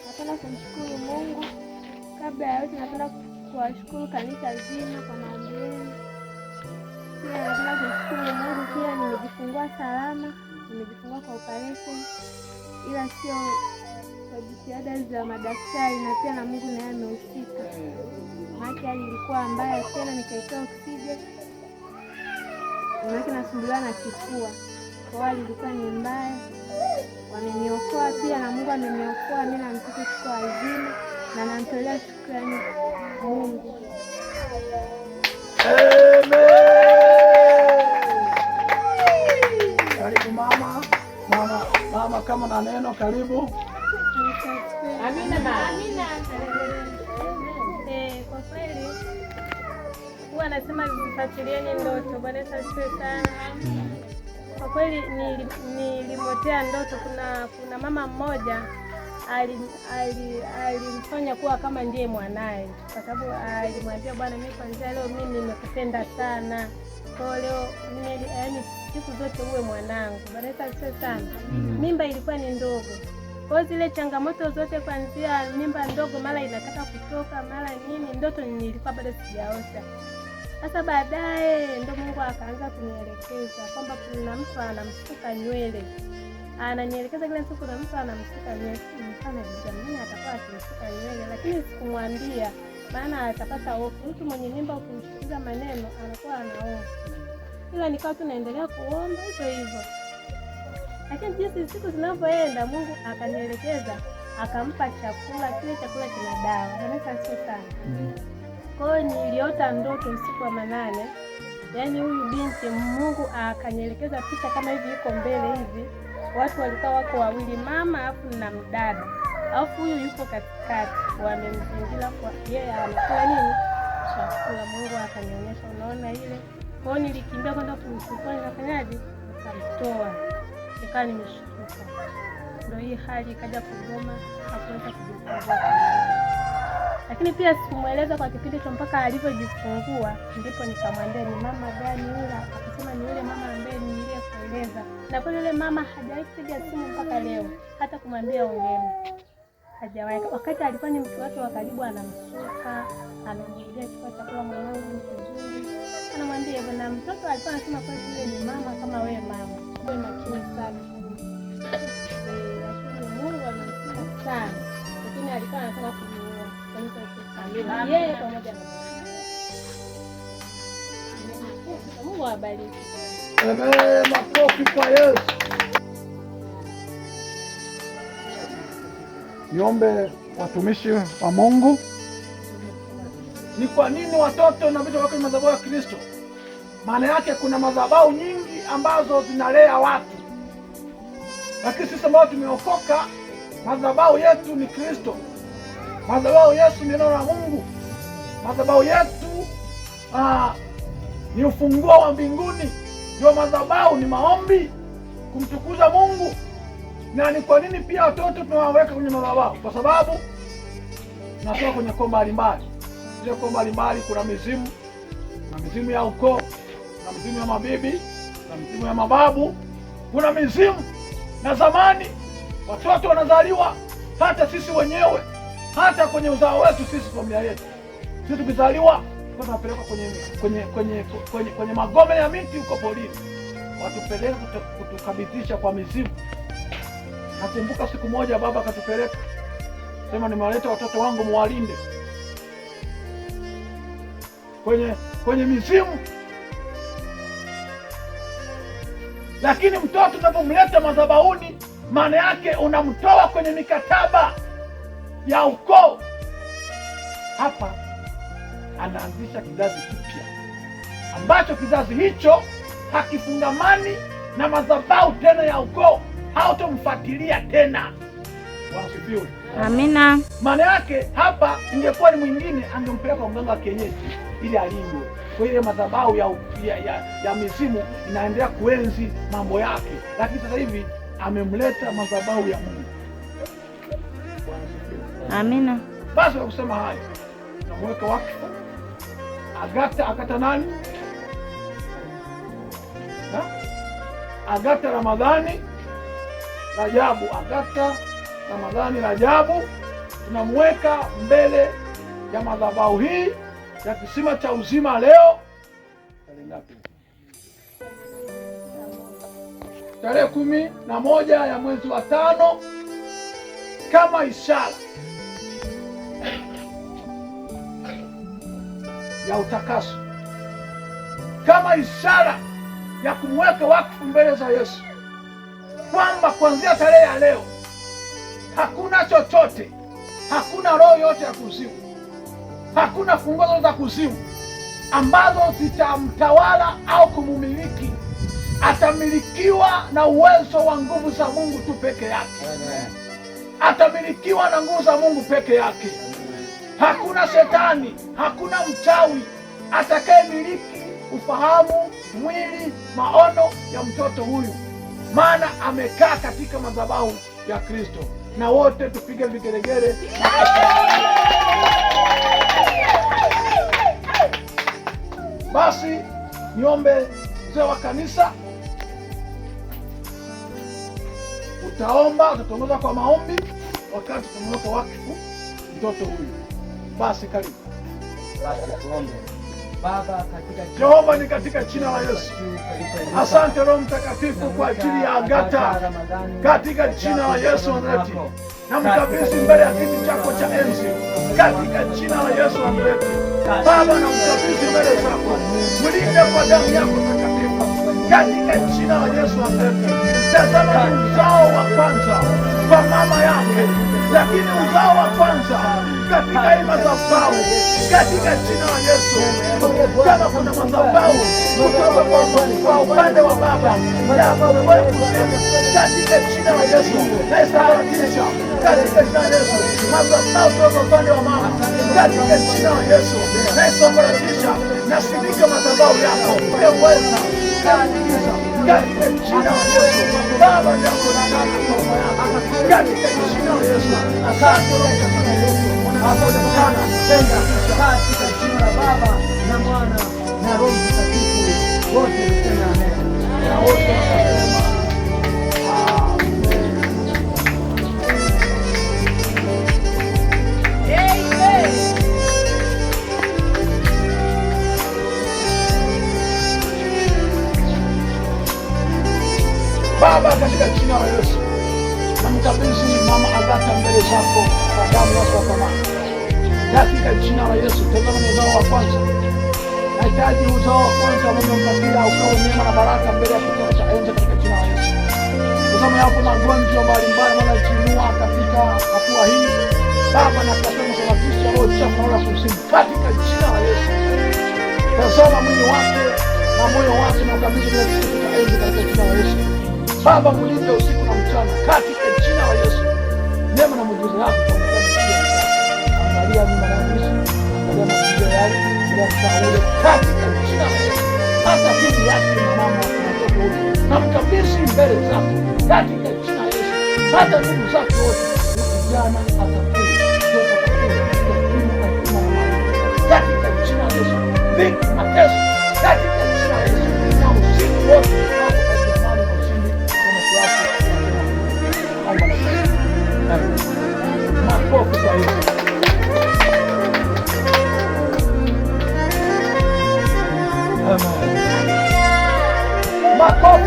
Napenda kumshukuru Mungu. Kabla ya yote napenda kuwashukuru kanisa zima kwa maombi yenu. Pia napenda kumshukuru Mungu, pia nimejifungua salama, nimejifungua kwa operation, ila sio kwa jitihada za madaktari, na pia na Mungu naye amehusika. Maana hali ilikuwa mbaya tena, nikaitoa oxygen. Maana nasumbuliwa na kifua. Kwa hiyo ilikuwa ni mbaya. Wameniokoa pia, na Mungu ameniokoa mimi na mtoto tuko wazima, na namtolea shukrani Mungu. Amen. Karibu mama. Mama kama na neno karibu. Amina mama. Amina. Kwa kweli huwa nasema zifuatilieni ndoto. Bwana asifiwe sana. Kwa kweli nilimotea ndoto. Kuna mama mmoja alimfanya kuwa kama ndiye mwanae, kwa sababu alimwambia, bwana, mimi kwanza leo mimi nimekupenda sana, kwa leo yaani siku zote uwe mwanangu. Bwana asifiwe sana. Mimba ilikuwa ni ndogo, kwa zile changamoto zote kuanzia mimba ndogo, mara inataka kutoka mara nini, ndoto nilikuwa bado sijaota. Sasa baadaye ndo Mungu akaanza kunielekeza kwamba kuna mtu anamsuka nywele. Ananielekeza kila siku kuna mtu anamsuka nywele. Sana jamani, atakuwa akimsuka nywele, lakini sikumwambia maana atapata hofu. Mtu mwenye mimba ukimsikiza maneno anakuwa anaofu. Ila nikawa tu naendelea kuomba hivyo. Lakini jinsi siku zinavyoenda, Mungu akanielekeza, akampa chakula, kile chakula kina dawa. Kanisa sio sana. Kwa hiyo niliota ndoto usiku wa manane. Yaani huyu binti Mungu akanielekeza picha kama hivi iko mbele hivi. Watu walikuwa wako wawili, mama afu na mdada. Alafu huyu yuko katikati, wamemzingira kwa yeye anakula nini? Chakula. Mungu akanionyesha, unaona ile. Kwa hiyo nilikimbia kwenda kumchukua, nikafanyaje? Nikamtoa. Nikawa nimeshtuka. Ndio hii hali ikaja kugoma, hakuweza kujifungua. Lakini pia sikumueleza kwa kipindi hicho mpaka alivyojifungua, ndipo nikamwambia ni mama gani yule. Akasema ni yule mama ambaye niliyekueleza. Na kwa yule mama hajawahi kupiga simu mpaka leo, hata kumwambia ongeni hajawahi. Wakati alikuwa ni mtu wake wa karibu, anamsuka, anamwambia chukua chakula mwanangu mzuri, anamwambia bwana. Mtoto alikuwa anasema kwa yule ni mama kama wewe mama, wewe makini sana. Lakini Mungu anamsikia sana, lakini alikuwa anataka kuniua. Yeye pamoja na Mungu awabariki. Amen. Makofi kwa Yesu. Niombe watumishi wa Mungu. Ni kwa nini watoto na vitu kwenye madhabahu ya Kristo? Maana yake kuna madhabahu nyingi ambazo zinalea watu, lakini sisi ambao tumeokoka, madhabahu yetu ni Kristo. Madhabahu yetu ni neno la Mungu. Madhabahu yetu ni ufunguo wa mbinguni. Ndio madhabahu ni maombi, kumtukuza Mungu. Na ni kwa nini pia watoto tunawaweka kwenye madhabahu? Kwa sababu tunatoka kwenye koo mbalimbali. Zile koo mbalimbali kuna mizimu. Kuna mizimu ya ukoo, kuna mizimu ya mabibi, kuna mizimu ya mababu, kuna mizimu. Na zamani watoto wanazaliwa, hata sisi wenyewe, hata kwenye uzao wetu sisi, familia yetu, sisi tukizaliwa tunapelekwa kwenye magome ya miti huko polini, watupeleka kutukabidhisha kwa mizimu. Nakumbuka siku moja baba akatupeleka, sema nimewaleta watoto wangu muwalinde kwenye mizimu. Lakini mtoto unapomleta madhabahuni, maana yake unamtoa kwenye mikataba ya ukoo. Hapa anaanzisha kizazi kipya ambacho kizazi hicho hakifungamani na madhabahu tena ya ukoo, hautomfuatilia tena. Wasifiwe. Amina. Maana yake hapa ingekuwa ni mwingine, angempeleka kwa mganga wa kienyeji ili alindwe. Kwa hiyo madhabahu ya mizimu inaendelea kuenzi mambo yake, lakini sasa hivi amemleta madhabahu ya Mungu. Amina. Basi kusema haya, namweka wakfu Agata nani? Agata Ramadhani Rajabu, Agata Ramadhani Rajabu, tunamweka mbele ya madhabahu hii ya Kisima cha Uzima leo tarehe 11 ya mwezi wa 5 kama ishara ya utakaso, kama ishara ya kumweka wakfu mbele za Yesu, kwamba kuanzia tarehe ya leo hakuna chochote, hakuna roho yote ya kuzimu, hakuna funguo za kuzimu ambazo zitamtawala au kumumiliki. Atamilikiwa na uwezo wa nguvu za Mungu tu peke yake. Atamilikiwa na nguvu za Mungu peke yake. Hakuna shetani, hakuna mchawi atakayemiliki ufahamu, mwili, maono ya mtoto huyu, maana amekaa katika madhabahu ya Kristo. Na wote tupige vigelegele. Basi niombe mzee wa kanisa, utaongoza kwa maombi wakati tunamweka wakfu mtoto huyu. Basi karibu. Basi tuombe. Baba, Jehova, ni katika jina la Yesu. Asante Roho Mtakatifu kwa ajili ya Agata, katika jina la Yesu Nazareti. Na mkabidhi mbele ya kiti chako cha enzi, katika jina la Yesu Nazareti. Baba, na mkabidhi mbele zako, mlinde kwa damu yako takatifu, katika jina la Yesu Nazareti. Tazama ni uzao wa kwanza kwa mama yake, lakini uzao wa kwanza katika hii madhabahu, katika jina la Yesu. Kama kuna madhabahu kutoka kwa upande wa baba na wewe kusema, katika jina la Yesu naisababisha, katika jina la Yesu. Madhabahu kutoka upande wa mama, katika jina la Yesu naisababisha, nasimika madhabahu yako uweza katika jina la Yesu. Baba yako na katika jina la Yesu. Asante sana katika jina la Baba na Mwana na Roho Mtakatifu, wote tuseme amen. Na wote wasema amen. Baba, katika jina la Yesu namkabidhi mama Agata mbele zako kwa damu yako ya thamani, katika jina la Yesu. Tazama ni uzao wa kwanza, nahitaji uzao wa kwanza mwenye mpatia ukawa neema na baraka mbele ya kiti cha enzi, katika jina la Yesu. Tazama yapo magonjwa mbalimbali wanajinua katika hatua hii Baba, na katika msababisha roho chafu na kuzimu, katika jina la Yesu. Tazama mwili wake na moyo wake na ukabidhi mbele ya kiti cha enzi, katika jina la Yesu. Baba, mlinde usiku na mchana, katika jina la Yesu. Neema na muujiza yako angalia nyuma ya Yesu, angalia mazingira yake, angalia msaada katika jina la Yesu. Hata bibi yake na mama na mtoto wote namkabidhi mbele zako, katika jina la Yesu. Hata ndugu zake wote, vijana atakuwa katika jina la Yesu. Viki mateso katika jina la Yesu, na usiku wote makofi kwa Yesu. Amen. Makofi